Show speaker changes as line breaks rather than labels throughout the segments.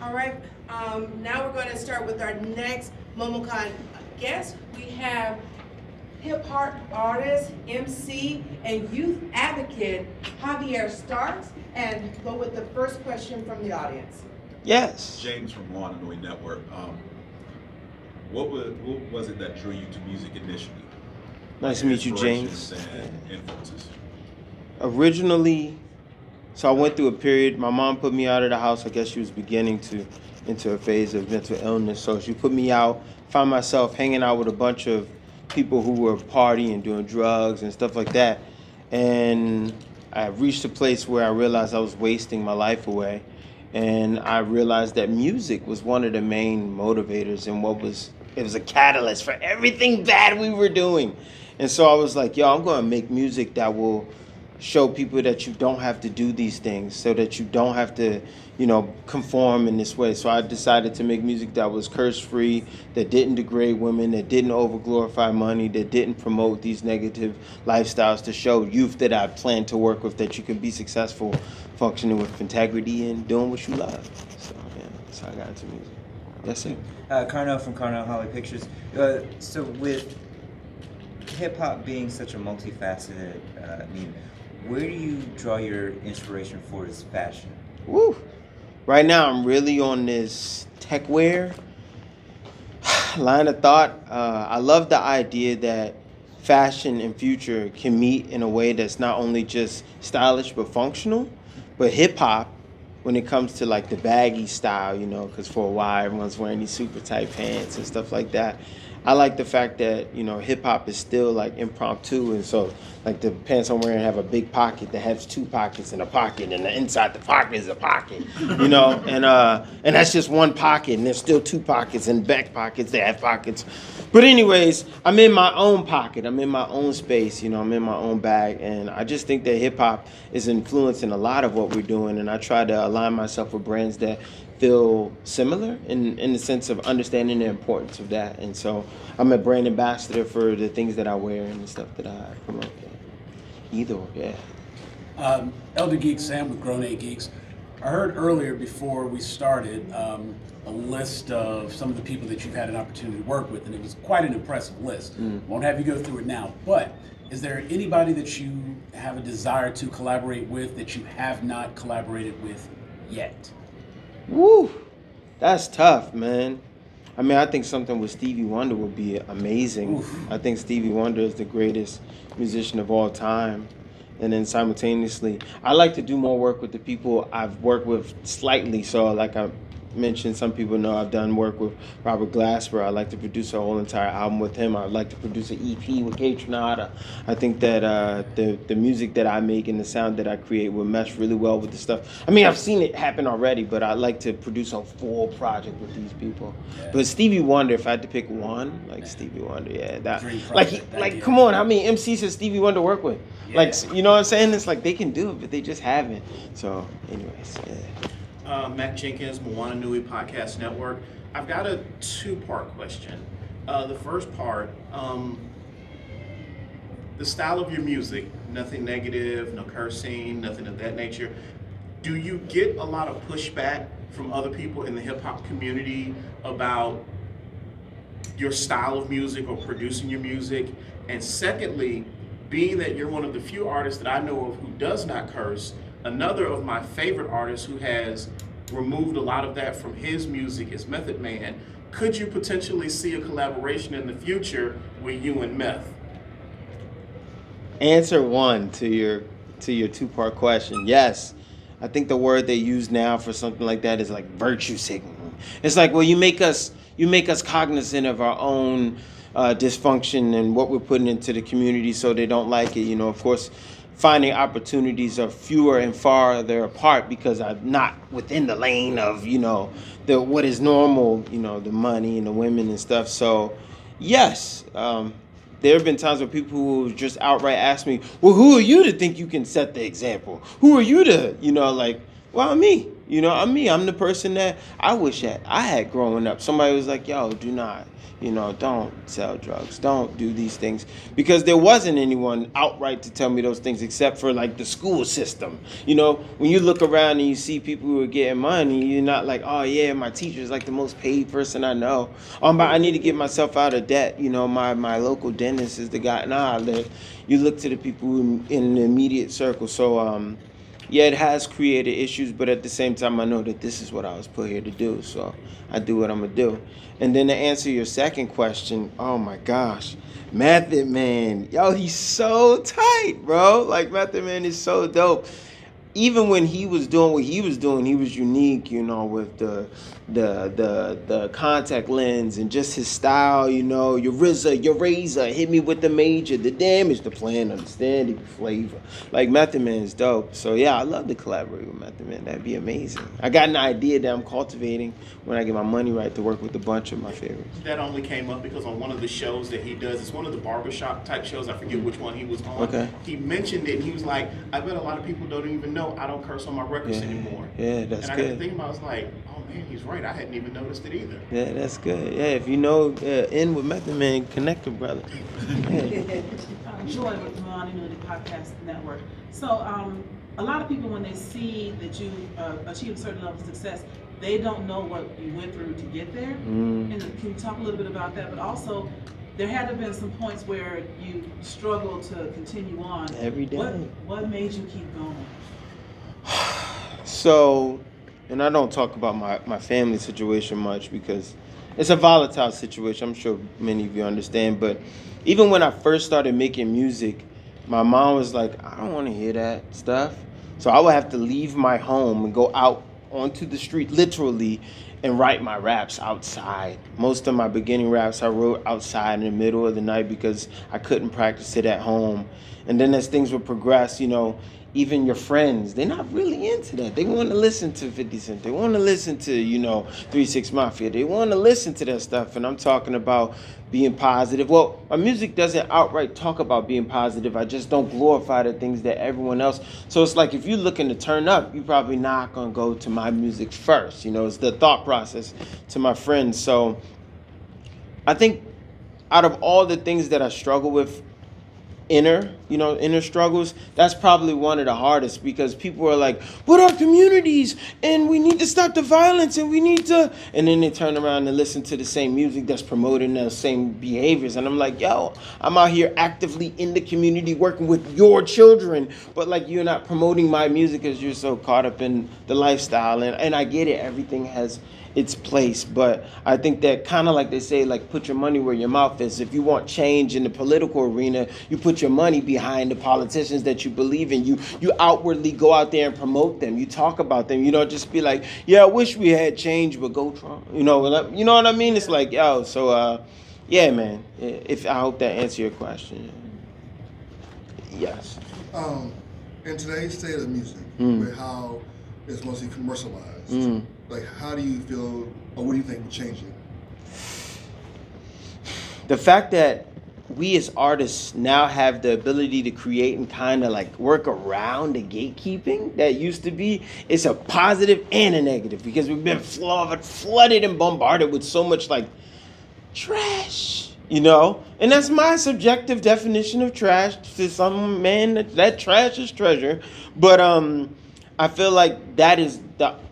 All right, now we're going to start with our next Momocon guest. We have hip hop artist, MC, and youth advocate Javier Starks, and go with the first question from the audience.
Yes.
James from Wananoy Network. What was it that drew you to music initially?
Nice to meet you, James.
And influences.
Originally, so I went through a period. My mom put me out of the house. I guess she was beginning to into a phase of mental illness. So she put me out. Found myself hanging out with a bunch of people who were partying, doing drugs and stuff like that. And I reached a place where I realized I was wasting my life away. And I realized that music was one of the main motivators and it was a catalyst for everything bad we were doing. And so I was like, yo, I'm going to make music that will show people that you don't have to do these things, so that you don't have to, conform in this way. So I decided to make music that was curse-free, that didn't degrade women, that didn't over-glorify money, that didn't promote these negative lifestyles, to show youth that I plan to work with that you can be successful functioning with integrity and doing what you love. So, yeah, that's how I got into music. That's it.
Carnell from Carnell Holly Pictures. So with hip-hop being such a multifaceted where do you draw your inspiration for this fashion?
Woo! Right now, I'm really on this tech wear line of thought. I love the idea that fashion and future can meet in a way that's not only just stylish but functional. But hip hop, when it comes to like the baggy style, because for a while everyone's wearing these super tight pants and stuff like that. I like the fact that, hip hop is still like impromptu, and so like the pants I'm wearing have a big pocket that has two pockets and a pocket, and the inside the pocket is a pocket, and that's just one pocket, and there's still two pockets and back pockets that have pockets. But anyways, I'm in my own pocket, I'm in my own space, I'm in my own bag, and I just think that hip hop is influencing a lot of what we're doing, and I try to align myself with brands that feel similar in the sense of understanding the importance of that. And so I'm a brand ambassador for the things that I wear and the stuff that I promote. Either, yeah.
Elder Geek Sam with Grown A Geeks. I heard earlier before we started a list of some of the people that you've had an opportunity to work with, and it was quite an impressive list. Won't have you go through it now, but is there anybody that you have a desire to collaborate with that you have not collaborated with yet?
Woo! That's tough, man. I mean, I think something with Stevie Wonder would be amazing.
Oof.
I think Stevie Wonder is the greatest musician of all time. And then simultaneously, I like to do more work with the people I've worked with slightly. So like I mentioned, some people know I've done work with Robert Glasper. I like to produce a whole entire album with him. I'd like to produce an EP with Kate Trinata. I think that the music that I make and the sound that I create will mesh really well with the stuff. I mean, I've seen it happen already, but I'd like to produce a full project with these people. Yeah. But Stevie Wonder, if I had to pick one, Stevie Wonder, come on, how many MCs has Stevie Wonder work with? Yeah. Like, you know what I'm saying? It's like they can do it, but they just haven't. So, anyways, yeah.
Matt Jenkins, Moana Nui Podcast Network. I've got a two-part question. The first part, the style of your music, nothing negative, no cursing, nothing of that nature. Do you get a lot of pushback from other people in the hip-hop community about your style of music or producing your music? And secondly, being that you're one of the few artists that I know of who does not curse, another of my favorite artists who has removed a lot of that from his music is Method Man. Could you potentially see a collaboration in the future with you and Meth?
Answer one to your two-part question. Yes. I think the word they use now for something like that is like virtue signaling. It's like, well, you make us cognizant of our own dysfunction and what we're putting into the community so they don't like it. Of course, finding opportunities are fewer and farther apart because I'm not within the lane of, the what is normal, the money and the women and stuff. So, yes, there have been times where people who just outright ask me, well, who are you to think you can set the example? Who are you to, Well, I'm me. You know, I'm me. I'm the person that I wish that I had growing up. Somebody was like, yo, do not, don't sell drugs. Don't do these things. Because there wasn't anyone outright to tell me those things except for like the school system. You know, when you look around and you see people who are getting money, you're not like, oh yeah, my teacher's like the most paid person I know. But I need to get myself out of debt. You know, my local dentist is the guy. Nah, you look to the people in the immediate circle. So, yeah, it has created issues, but at the same time, I know that this is what I was put here to do, so I do what I'm gonna do. And then to answer your second question, oh my gosh, Method Man, yo, he's so tight, bro. Like Method Man is so dope. Even when he was doing what he was doing, he was unique, with the contact lens and just his style, your RZA, your razor, hit me with the major, the damage, the plan, understanding, the flavor. Like Method Man is dope. So yeah, I love to collaborate with Method Man. That'd be amazing. I got an idea that I'm cultivating when I get my money right to work with a bunch of my favorites.
That only came up because on one of the shows that he does, it's one of the barbershop type shows, I forget which one he was on.
Okay.
He mentioned it and he was like, I bet a lot of people don't even know I don't curse on my records anymore.
Yeah, that's
and I
good.
got to think about it, I was like, oh man, he's right. I hadn't even noticed it either.
Yeah, that's good. Yeah, if you know, in with Method Man, connect with brother. Yeah.
Joy with the Millennium Podcast Network. So, a lot of people, when they see that you achieve a certain level of success, they don't know what you went through to get there. And can you talk a little bit about that? But also, there had to have been some points where you struggled to continue on.
Every day.
What made you keep going?
So, and I don't talk about my family situation much because it's a volatile situation. I'm sure many of you understand. But even when I first started making music, my mom was like, I don't want to hear that stuff. So I would have to leave my home and go out onto the street, literally, and write my raps outside. Most of my beginning raps I wrote outside in the middle of the night because I couldn't practice it at home. And then as things would progress, even your friends, they're not really into that. They want to listen to 50 Cent. They want to listen to, 3 6 Mafia. They want to listen to that stuff. And I'm talking about being positive. Well, my music doesn't outright talk about being positive. I just don't glorify the things that everyone else. So it's like if you're looking to turn up, you're probably not going to go to my music first. It's the thought process to my friends. So I think out of all the things that I struggle with, inner struggles, that's probably one of the hardest because people are like, but our communities and we need to stop the violence and we need to, and then they turn around and listen to the same music that's promoting those same behaviors. And I'm like, yo, I'm out here actively in the community working with your children, but like you're not promoting my music because you're so caught up in the lifestyle. And I get it, everything has its place, but I think that kind of like they say, like put your money where your mouth is. If you want change in the political arena, you put your money behind the politicians that you believe in. You outwardly go out there and promote them. You talk about them. You don't just be like, yeah, I wish we had change, but go Trump. You know what I mean? It's like, yo, so yeah, man. If I hope that answered your question. Yes.
In today's state of music, with how it's mostly commercialized, like how do you feel, or what do you think will change it?
The fact that we as artists now have the ability to create and kind of like work around the gatekeeping that used to be, it's a positive and a negative because we've been flooded and bombarded with so much like trash, and that's my subjective definition of trash. To some man, that trash is treasure, but I feel like that is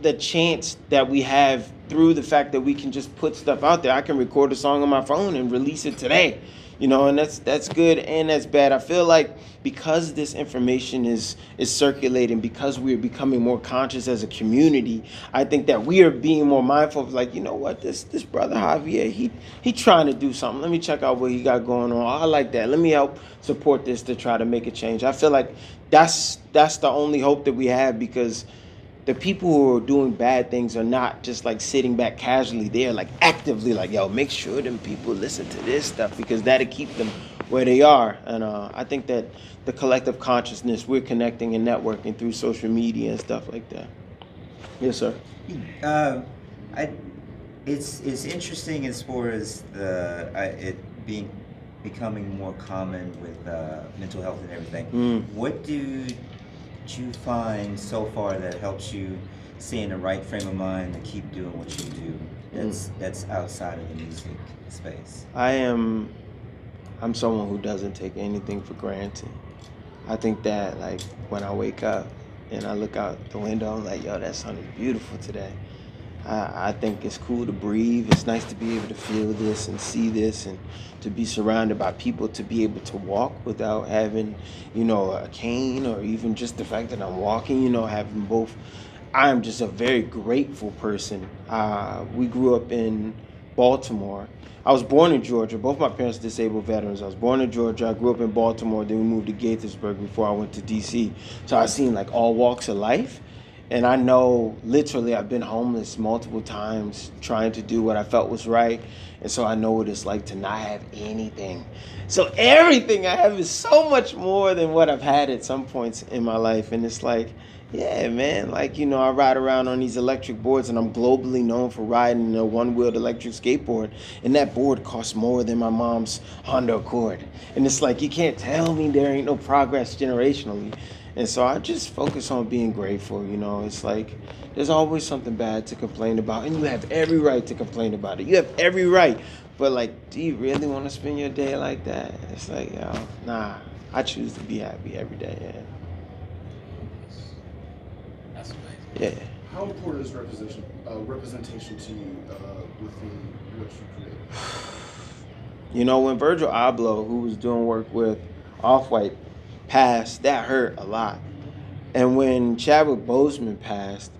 the chance that we have through the fact that we can just put stuff out there. I can record a song on my phone and release it today, and that's good and that's bad. I feel like because this information is circulating, because we're becoming more conscious as a community, I think that we are being more mindful of like, what, this brother Javier, he trying to do something. Let me check out what he got going on. I like that. Let me help support this to try to make a change. I feel like that's the only hope that we have because the people who are doing bad things are not just like sitting back casually. They're like actively like, yo, make sure them people listen to this stuff because that'll keep them where they are. And I think that the collective consciousness, we're connecting and networking through social media and stuff like that. Yes, sir.
It's interesting as far as it becoming more common with mental health and everything. What do you find so far that helps you stay in the right frame of mind to keep doing what you do? That's outside of the music space.
I'm someone who doesn't take anything for granted. I think that like when I wake up and I look out the window, I'm like, yo, that sun is beautiful today. I think it's cool to breathe. It's nice to be able to feel this and see this and to be surrounded by people, to be able to walk without having, a cane, or even just the fact that I'm walking, having both. I'm just a very grateful person. We grew up in Baltimore. I was born in Georgia. Both my parents are disabled veterans. I was born in Georgia. I grew up in Baltimore. Then we moved to Gaithersburg before I went to D.C. So I've seen like all walks of life. And I know literally I've been homeless multiple times trying to do what I felt was right. And so I know what it's like to not have anything. So everything I have is so much more than what I've had at some points in my life. And it's like, yeah, man, like, I ride around on these electric boards, and I'm globally known for riding a one-wheeled electric skateboard. And that board costs more than my mom's Honda Accord. And it's like, you can't tell me there ain't no progress generationally. And so I just focus on being grateful. It's like there's always something bad to complain about, and you have every right to complain about it. You have every right. But like, do you really want to spend your day like that? It's like, nah, I choose to be happy every day. Yeah.
That's amazing.
Yeah.
How important is representation to you within what you create?
When Virgil Abloh, who was doing work with Off-White, passed, that hurt a lot. And when Chadwick Boseman passed,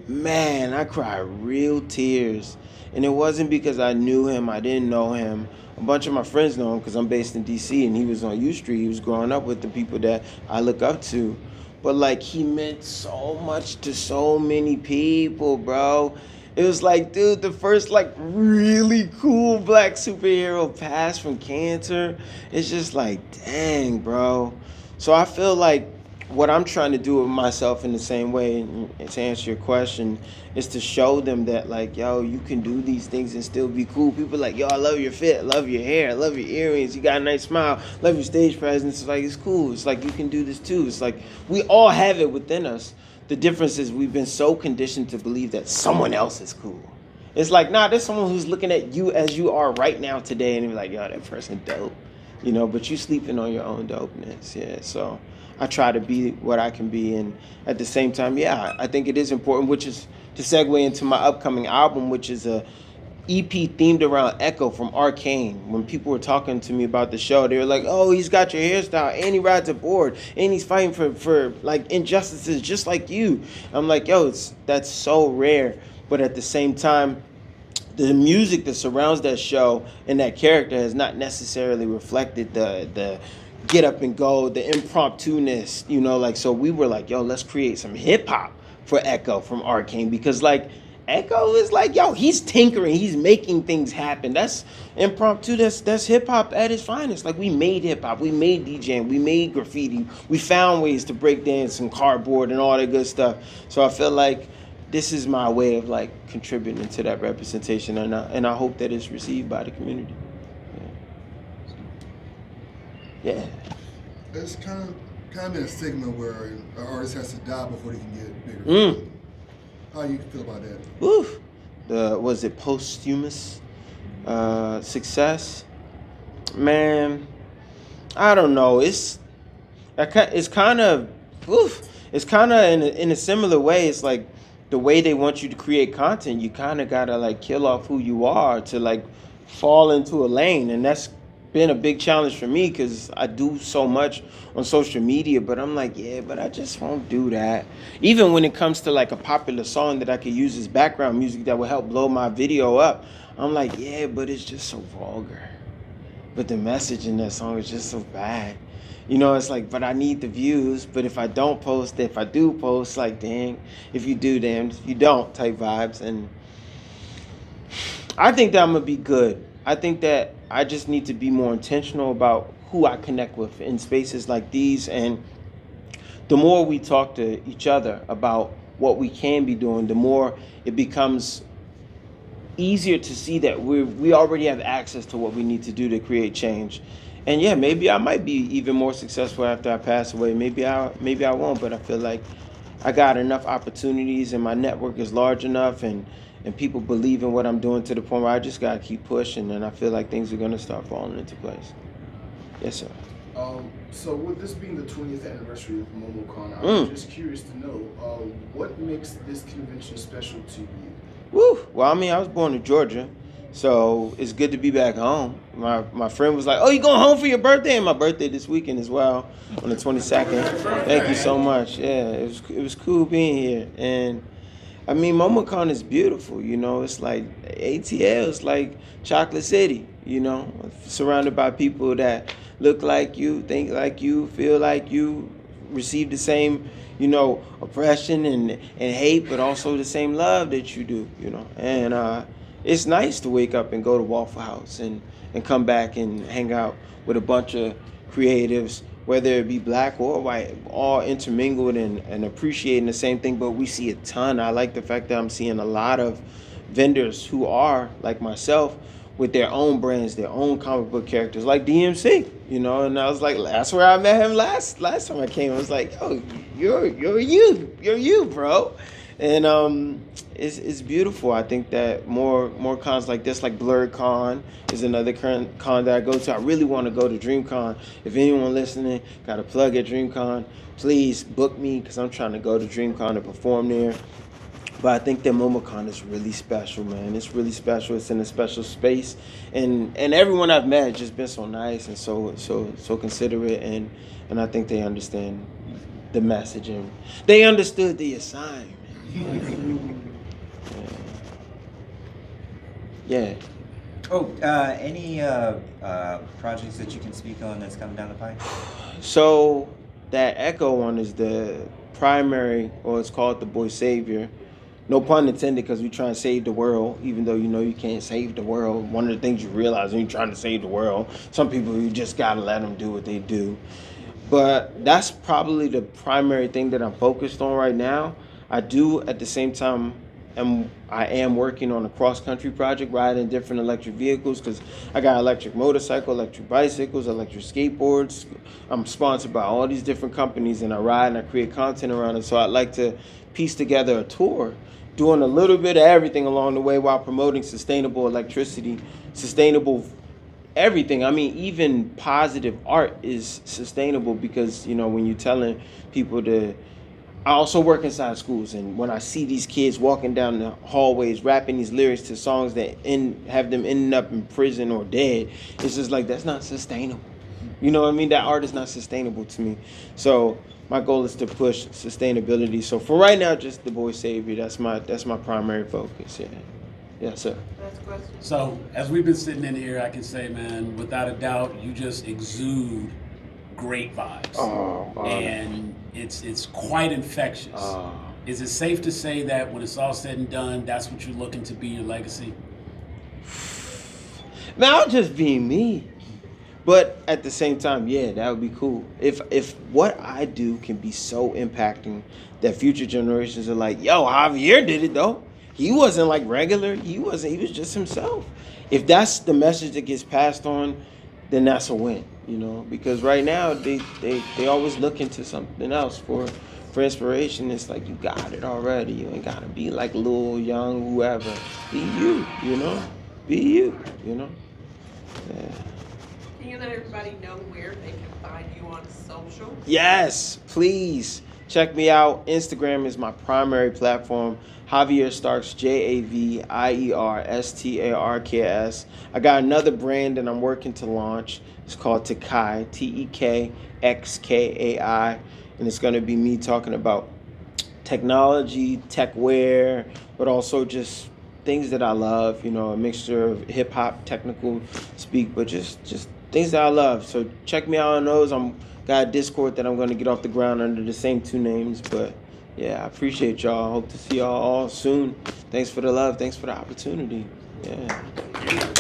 man, I cried real tears. And it wasn't because I knew him, I didn't know him. A bunch of my friends know him because I'm based in D.C. and he was on U Street. He was growing up with the people that I look up to. But like, he meant so much to so many people, bro. It was like, dude, the first like really cool black superhero passed from cancer. It's just like, dang, bro. So I feel like what I'm trying to do with myself in the same way, and to answer your question, is to show them that like, yo, you can do these things and still be cool. People like, yo, I love your fit, love your hair, love your earrings, you got a nice smile, love your stage presence. It's like, it's cool. It's like, you can do this too. It's like, we all have it within us. The difference is we've been so conditioned to believe that someone else is cool. It's like, nah, there's someone who's looking at you as you are right now today, and you're like, yo, that person dope. But you sleeping on your own dopeness. Yeah, so I try to be what I can be, and at the same time, yeah, I think it is important, which is to segue into my upcoming album, which is a EP themed around Echo from Arcane. When people were talking to me about the show, they were like, oh, he's got your hairstyle, and he rides a board, and he's fighting for like injustices just like you. I'm like, yo, that's so rare. But at the same time, the music that surrounds that show and that character has not necessarily reflected the get up and go, the impromptu-ness, so we were like, yo, let's create some hip hop for Echo from Arcane, because like Echo is like, yo, he's tinkering, he's making things happen. That's impromptu, that's hip hop at its finest. Like, we made hip hop, we made DJing, we made graffiti, we found ways to break dance and cardboard and all that good stuff. So I feel like this is my way of like contributing to that representation, and I hope that it's received by the community. Yeah.
It's kind of been a stigma where an artist has to die before they can get bigger. How do you feel about that?
Oof. Was it posthumous success? Man, I don't know. It's kind of in a similar way. It's like the way they want you to create content. You kind of gotta like kill off who you are to like fall into a lane, and that's been a big challenge for me because I do so much on social media, but I'm like, yeah, but I just won't do that. Even when it comes to like a popular song that I could use as background music that will help blow my video up, I'm like, yeah, but it's just so vulgar. But the message in that song is just so bad. It's like, but I need the views, but if I don't post, if I do post, like, dang, if you do, damn, if you don't type vibes. And I think that I'm going to be good. I think that I just need to be more intentional about who I connect with in spaces like these. And the more we talk to each other about what we can be doing, the more it becomes easier to see that we already have access to what we need to do to create change. And yeah, maybe I might be even more successful after I pass away. Maybe I won't, but I feel like I got enough opportunities and my network is large enough and people believe in what I'm doing to the point where I just gotta keep pushing, and I feel like things are gonna start falling into place. Yes, sir.
So with this being the 20th anniversary of Momocon, I'm just curious to know what makes this convention special to you?
Woo! Well, I mean, I was born in Georgia, so it's good to be back home. My friend was like, "Oh, you going home for your birthday?" And my birthday this weekend as well, on the 22nd. Thank you so much. Yeah, it was cool being here. And I mean, Momocon is beautiful. You know, it's like ATL. It's like Chocolate City. You know, surrounded by people that look like you, think like you, feel like you, receive the same, you know, oppression and hate, but also the same love that you do, you know. And it's nice to wake up and go to Waffle House and come back and hang out with a bunch of creatives, whether it be black or white, all intermingled and appreciating the same thing. But we see a ton. I like the fact that I'm seeing a lot of vendors who are like myself, with their own brands, their own comic book characters, like DMC, you know. And I was like, that's where I met him last time I came. I was like, oh, you're you, bro. And it's beautiful. I think that more cons like this, like Blurred Con, is another current con that I go to. I really want to go to DreamCon. If anyone listening got a plug at DreamCon, please book me, because I'm trying to go to DreamCon to perform there. But I think that Momocon is really special, man. It's really special. It's in a special space, and everyone I've met has just been so nice and so considerate, and I think they understand the message and they understood the assignment. Yeah.
Oh, any projects that you can speak on that's coming down the pipe?
So that Echo one is the primary, or it's called the Boy Savior. No pun intended, because we try and save the world, even though you know you can't save the world. One of the things you realize when you're trying to save the world, some people, you just gotta let them do what they do. But that's probably the primary thing that I'm focused on right now. I do, at the same time, I am working on a cross-country project, riding different electric vehicles, because I got electric motorcycle, electric bicycles, electric skateboards. I'm sponsored by all these different companies, and I ride and I create content around it. So I'd like to piece together a tour, doing a little bit of everything along the way while promoting sustainable electricity, sustainable everything. I mean, even positive art is sustainable, because, you know, when you're telling people to... I also work inside schools, and when I see these kids walking down the hallways rapping these lyrics to songs that have them ending up in prison or dead, it's just like, that's not sustainable. You know what I mean? That art is not sustainable to me. So my goal is to push sustainability. So for right now, just the Boy Savior. That's my primary focus. Yeah. Yes, sir.
Last question.
So as we've been sitting in here, I can say, man, without a doubt, you just exude great vibes. And it's quite infectious. Is it safe to say that when it's all said and done, that's what you're looking to be your legacy?
Man, I'm just being me. But at the same time, yeah, that would be cool. If what I do can be so impacting that future generations are like, yo, Javier did it though. He wasn't like regular. He was just himself. If that's the message that gets passed on, then that's a win, you know? Because right now they always look into something else for inspiration. It's like, you got it already. You ain't gotta be like Lil, Young, whoever. Be you, you know? Be you, you know? Yeah.
Can you let everybody know where they can find you on social?
Yes, please. Check me out. Instagram is my primary platform. Javier Starks, JAVIER STARKS. I got another brand that I'm working to launch. It's called TEKXKAI, TEKXKAI. And it's going to be me talking about technology, techwear, but also just things that I love. You know, a mixture of hip hop, technical speak, but just things that I love. So check me out on those. Got a Discord that I'm going to get off the ground under the same two names. But yeah, I appreciate y'all. Hope to see y'all all soon. Thanks for the love. Thanks for the opportunity. Yeah.